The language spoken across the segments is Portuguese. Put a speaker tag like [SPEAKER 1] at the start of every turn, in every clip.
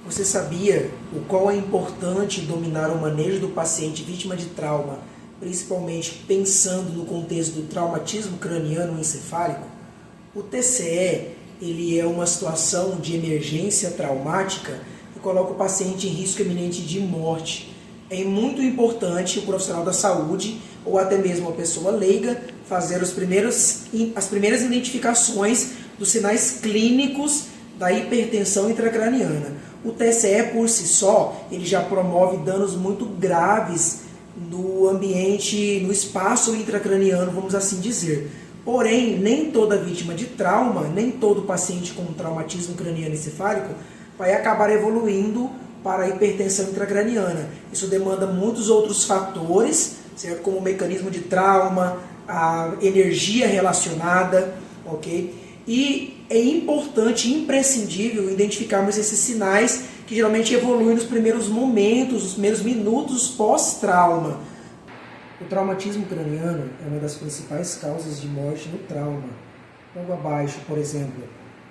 [SPEAKER 1] Você sabia o qual é importante dominar o manejo do paciente vítima de trauma, principalmente pensando no contexto do traumatismo craniano encefálico? O TCE ele é uma situação de emergência traumática que coloca o paciente em risco iminente de morte. É muito importante o profissional da saúde ou até mesmo a pessoa leiga fazer as primeiras identificações dos sinais clínicos da hipertensão intracraniana. O TCE por si só, ele já promove danos muito graves no ambiente, no espaço intracraniano, vamos assim dizer. Porém, nem toda vítima de trauma, nem todo paciente com traumatismo craniano encefálico vai acabar evoluindo para a hipertensão intracraniana. Isso demanda muitos outros fatores, certo? Como o mecanismo de trauma, a energia relacionada, ok? E é importante, imprescindível, identificarmos esses sinais que geralmente evoluem nos primeiros momentos, nos primeiros minutos pós-trauma. O traumatismo craniano é uma das principais causas de morte no trauma. Logo abaixo, por exemplo,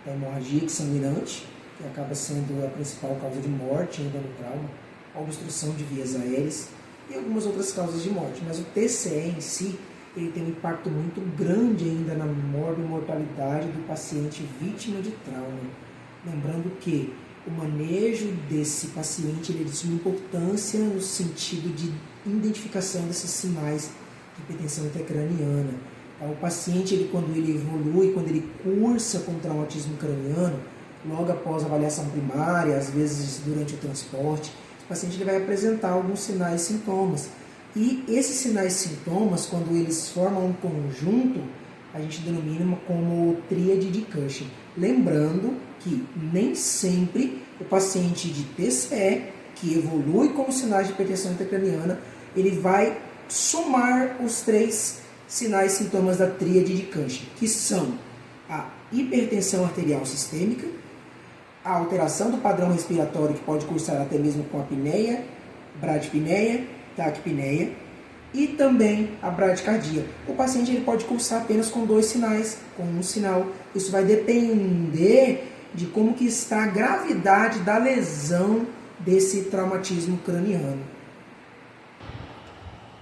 [SPEAKER 1] a hemorragia sanguinante, que acaba sendo a principal causa de morte ainda no trauma, a obstrução de vias aéreas e algumas outras causas de morte. Mas o TCE em si, ele tem um impacto muito grande ainda na morbimortalidade do paciente vítima de trauma. Lembrando que o manejo desse paciente ele é de suma importância no sentido de identificação desses sinais de hipertensão intracraniana. O paciente, quando ele evolui, quando ele cursa com traumatismo craniano, logo após a avaliação primária, às vezes durante o transporte, o paciente ele vai apresentar alguns sinais e sintomas. E esses sinais e sintomas, quando eles formam um conjunto, a gente denomina como tríade de Cushing. Lembrando que nem sempre o paciente de TCE, que evolui com sinais de hipertensão intracraniana, ele vai somar os três sinais e sintomas da tríade de Cushing, que são a hipertensão arterial sistêmica, a alteração do padrão respiratório, que pode cursar até mesmo com apneia, bradipneia, taquipneia, e também a bradicardia. O paciente ele pode cursar apenas com dois sinais, com um sinal. Isso vai depender de como que está a gravidade da lesão desse traumatismo craniano.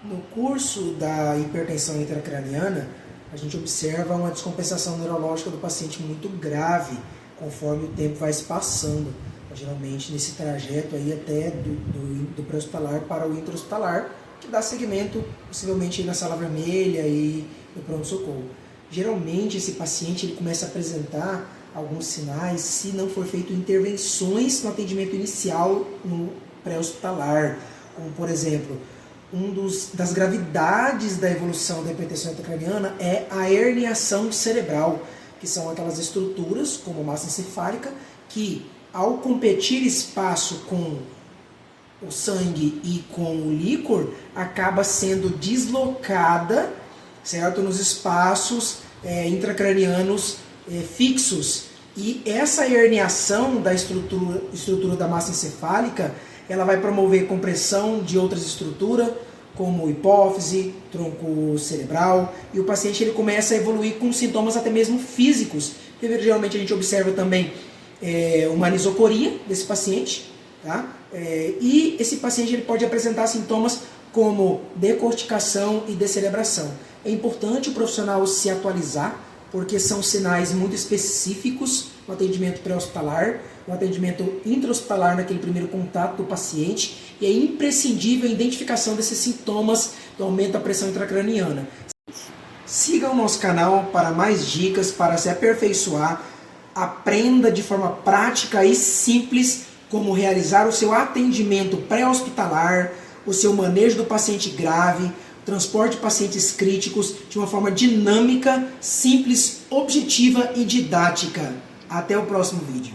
[SPEAKER 1] No curso da hipertensão intracraniana, a gente observa uma descompensação neurológica do paciente muito grave, conforme o tempo vai se passando. Geralmente nesse trajeto aí até do pré-hospitalar para o intra-hospitalar, que dá seguimento possivelmente na sala vermelha e no pronto-socorro. Geralmente esse paciente ele começa a apresentar alguns sinais se não for feito intervenções no atendimento inicial no pré-hospitalar, como por exemplo, das gravidades da evolução da hipertensão intracraniana é a herniação cerebral, que são aquelas estruturas como a massa encefálica que ao competir espaço com o sangue e com o líquor, acaba sendo deslocada, certo, nos espaços intracranianos fixos. E essa herniação da estrutura da massa encefálica, ela vai promover compressão de outras estruturas, como hipófise, tronco cerebral, e o paciente ele começa a evoluir com sintomas até mesmo físicos. Geralmente a gente observa também uma anisocoria desse paciente, tá? E esse paciente ele pode apresentar sintomas como decorticação e descerebração. É importante o profissional se atualizar, porque são sinais muito específicos no atendimento pré-hospitalar, no atendimento intra-hospitalar, naquele primeiro contato do paciente, e é imprescindível a identificação desses sintomas do aumento da pressão intracraniana. Siga o nosso canal para mais dicas, para se aperfeiçoar. Aprenda de forma prática e simples como realizar o seu atendimento pré-hospitalar, o seu manejo do paciente grave, transporte de pacientes críticos de uma forma dinâmica, simples, objetiva e didática. Até o próximo vídeo.